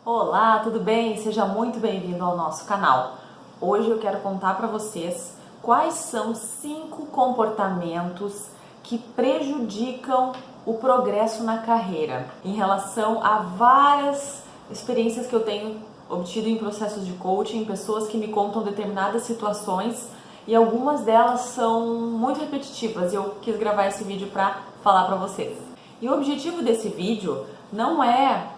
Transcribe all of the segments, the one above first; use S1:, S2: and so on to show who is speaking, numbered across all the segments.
S1: Olá, tudo bem? Seja muito bem-vindo ao nosso canal. Hoje eu quero contar para vocês quais são 5 comportamentos que prejudicam o progresso na carreira em relação a várias experiências que eu tenho obtido em processos de coaching, pessoas que me contam determinadas situações e algumas delas são muito repetitivas e eu quis gravar esse vídeo para falar para vocês. E o objetivo desse vídeo não é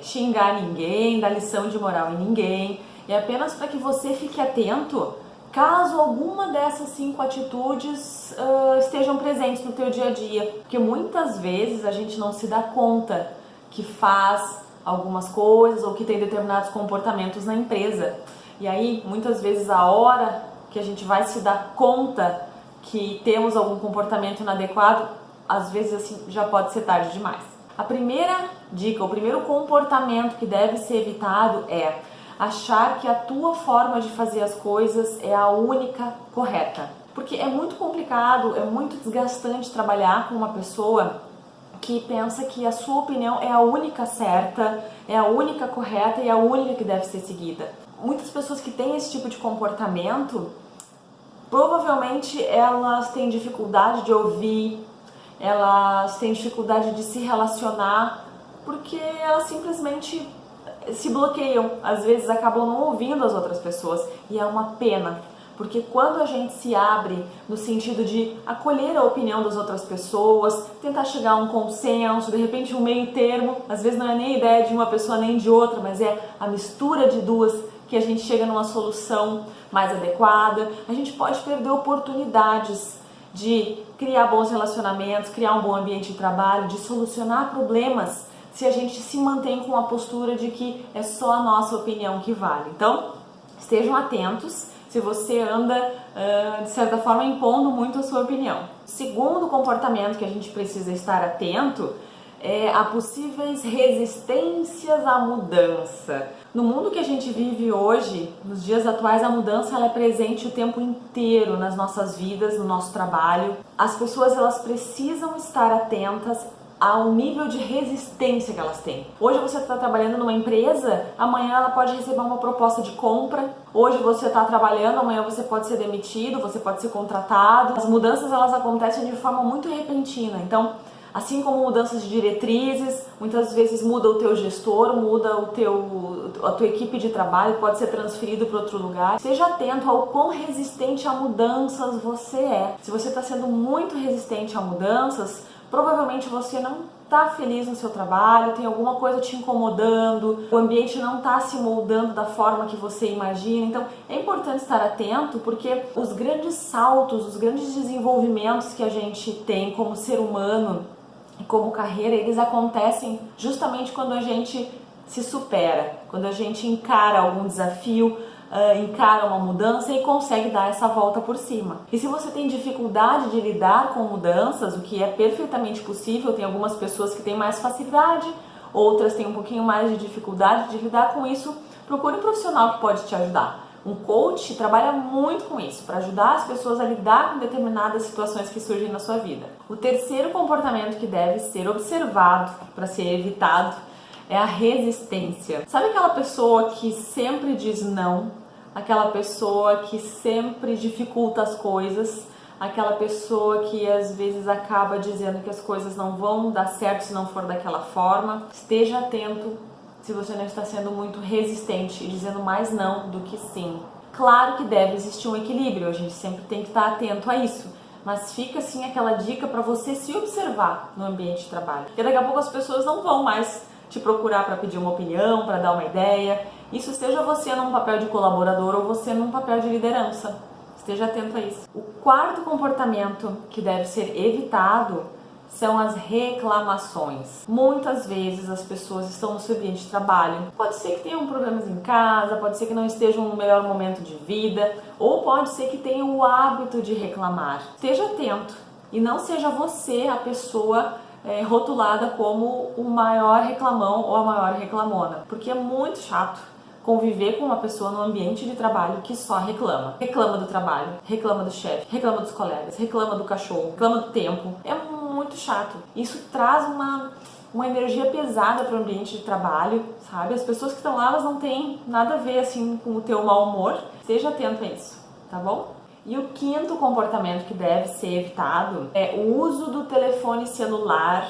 S1: xingar ninguém, dar lição de moral em ninguém, é apenas para que você fique atento caso alguma dessas 5 atitudes estejam presentes no teu dia a dia, porque muitas vezes a gente não se dá conta que faz algumas coisas ou que tem determinados comportamentos na empresa, e aí muitas vezes a hora que a gente vai se dar conta que temos algum comportamento inadequado, às vezes assim já pode ser tarde demais. A primeira dica, o primeiro comportamento que deve ser evitado é achar que a tua forma de fazer as coisas é a única correta. Porque é muito complicado, é muito desgastante trabalhar com uma pessoa que pensa que a sua opinião é a única certa, é a única correta e a única que deve ser seguida. Muitas pessoas que têm esse tipo de comportamento, provavelmente elas têm dificuldade de ouvir, elas têm dificuldade de se relacionar, porque elas simplesmente se bloqueiam, às vezes acabam não ouvindo as outras pessoas, e é uma pena, porque quando a gente se abre no sentido de acolher a opinião das outras pessoas, tentar chegar a um consenso, de repente um meio termo, às vezes não é nem a ideia de uma pessoa nem de outra, mas é a mistura de duas que a gente chega numa solução mais adequada, a gente pode perder oportunidades de criar bons relacionamentos, criar um bom ambiente de trabalho, de solucionar problemas, se a gente se mantém com a postura de que é só a nossa opinião que vale. Então, estejam atentos se você anda, de certa forma, impondo muito a sua opinião. O segundo comportamento que a gente precisa estar atento é a possíveis resistências à mudança. No mundo que a gente vive hoje, nos dias atuais, a mudança ela é presente o tempo inteiro nas nossas vidas, no nosso trabalho. As pessoas elas precisam estar atentas ao nível de resistência que elas têm. Hoje você está trabalhando numa empresa, amanhã ela pode receber uma proposta de compra. Hoje você está trabalhando, amanhã você pode ser demitido, você pode ser contratado. As mudanças elas acontecem de forma muito repentina. Então, assim como mudanças de diretrizes, muitas vezes muda o teu gestor, muda a tua equipe de trabalho, pode ser transferido para outro lugar. Seja atento ao quão resistente a mudanças você é. Se você está sendo muito resistente a mudanças, provavelmente você não está feliz no seu trabalho, tem alguma coisa te incomodando, o ambiente não está se moldando da forma que você imagina. Então é importante estar atento, porque os grandes saltos, os grandes desenvolvimentos que a gente tem como ser humano e como carreira, eles acontecem justamente quando a gente se supera, quando a gente encara algum desafio, encara uma mudança e consegue dar essa volta por cima. E se você tem dificuldade de lidar com mudanças, o que é perfeitamente possível, tem algumas pessoas que têm mais facilidade, outras têm um pouquinho mais de dificuldade de lidar com isso, procure um profissional que pode te ajudar. Um coach trabalha muito com isso, para ajudar as pessoas a lidar com determinadas situações que surgem na sua vida. O terceiro comportamento que deve ser observado para ser evitado é a resistência. Sabe aquela pessoa que sempre diz não? Aquela pessoa que sempre dificulta as coisas? Aquela pessoa que às vezes acaba dizendo que as coisas não vão dar certo se não for daquela forma? Esteja atento se você não está sendo muito resistente e dizendo mais não do que sim. Claro que deve existir um equilíbrio, a gente sempre tem que estar atento a isso. Mas fica assim aquela dica para você se observar no ambiente de trabalho. Porque daqui a pouco as pessoas não vão mais te procurar para pedir uma opinião, para dar uma ideia. Isso esteja você num papel de colaborador ou você num papel de liderança. Esteja atento a isso. O quarto comportamento que deve ser evitado são as reclamações. Muitas vezes as pessoas estão no seu ambiente de trabalho. Pode ser que tenham problemas em casa, pode ser que não estejam no melhor momento de vida, ou pode ser que tenham o hábito de reclamar. Esteja atento e não seja você a pessoa rotulada como o maior reclamão ou a maior reclamona, porque é muito chato conviver com uma pessoa no ambiente de trabalho que só reclama. Reclama do trabalho, reclama do chefe, reclama dos colegas, reclama do cachorro, reclama do tempo. É muito chato. Isso traz uma energia pesada para o ambiente de trabalho, sabe? As pessoas que estão lá, elas não têm nada a ver assim com o teu mau humor. Esteja atento a isso, tá bom? E o quinto comportamento que deve ser evitado é o uso do telefone celular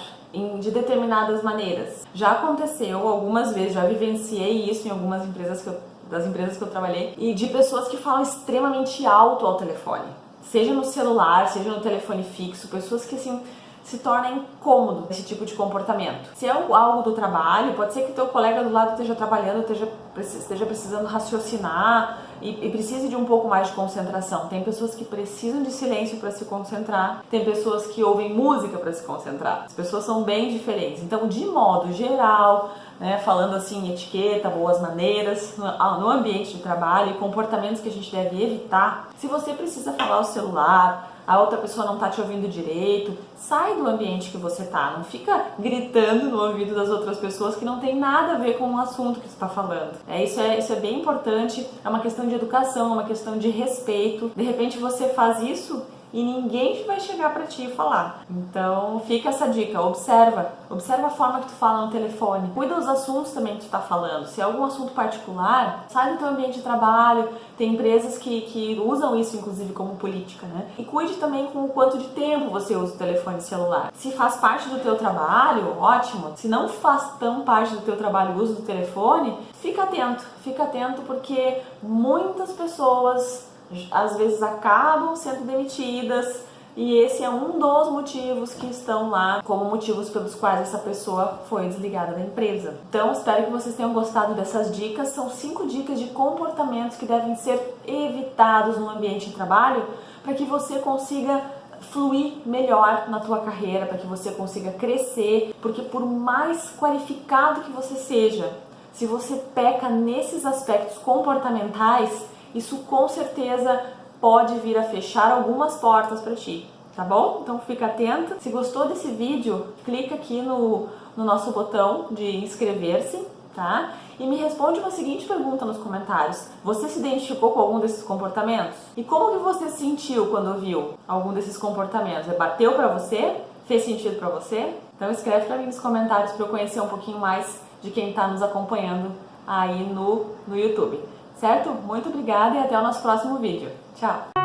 S1: de determinadas maneiras. Já aconteceu algumas vezes, já vivenciei isso em algumas empresas das empresas que eu trabalhei, e de pessoas que falam extremamente alto ao telefone, seja no celular, seja no telefone fixo, pessoas que assim se torna incômodo esse tipo de comportamento. Se é algo do trabalho, pode ser que teu colega do lado esteja trabalhando, esteja precisando raciocinar e precise de um pouco mais de concentração. Tem pessoas que precisam de silêncio para se concentrar, tem pessoas que ouvem música para se concentrar. As pessoas são bem diferentes. Então, de modo geral, né, falando assim, etiqueta, boas maneiras, no ambiente de trabalho e comportamentos que a gente deve evitar, se você precisa falar o celular, a outra pessoa não está te ouvindo direito, sai do ambiente que você está, não fica gritando no ouvido das outras pessoas que não tem nada a ver com o assunto que você está falando. Isso é bem importante, é uma questão de educação, é uma questão de respeito. De repente você faz isso e ninguém vai chegar para ti e falar. Então fica essa dica, observa a forma que tu fala no telefone, cuida dos assuntos também que tu tá falando. Se é algum assunto particular, sai do teu ambiente de trabalho. Tem empresas que usam isso inclusive como política, né? E cuide também com o quanto de tempo você usa o telefone celular. Se faz parte do teu trabalho, ótimo. Se não faz tão parte do teu trabalho o uso do telefone, fica atento porque muitas pessoas às vezes acabam sendo demitidas e esse é um dos motivos que estão lá como motivos pelos quais essa pessoa foi desligada da empresa. Então, espero que vocês tenham gostado dessas dicas. São 5 dicas de comportamentos que devem ser evitados no ambiente de trabalho para que você consiga fluir melhor na tua carreira, para que você consiga crescer, porque por mais qualificado que você seja, se você peca nesses aspectos comportamentais, isso com certeza pode vir a fechar algumas portas para ti, tá bom? Então fica atento. Se gostou desse vídeo, clica aqui no nosso botão de inscrever-se, tá? E me responde uma seguinte pergunta nos comentários. Você se identificou com algum desses comportamentos? E como que você se sentiu quando viu algum desses comportamentos? Bateu para você? Fez sentido para você? Então escreve para mim nos comentários para eu conhecer um pouquinho mais de quem está nos acompanhando aí no YouTube. Certo? Muito obrigada e até o nosso próximo vídeo. Tchau!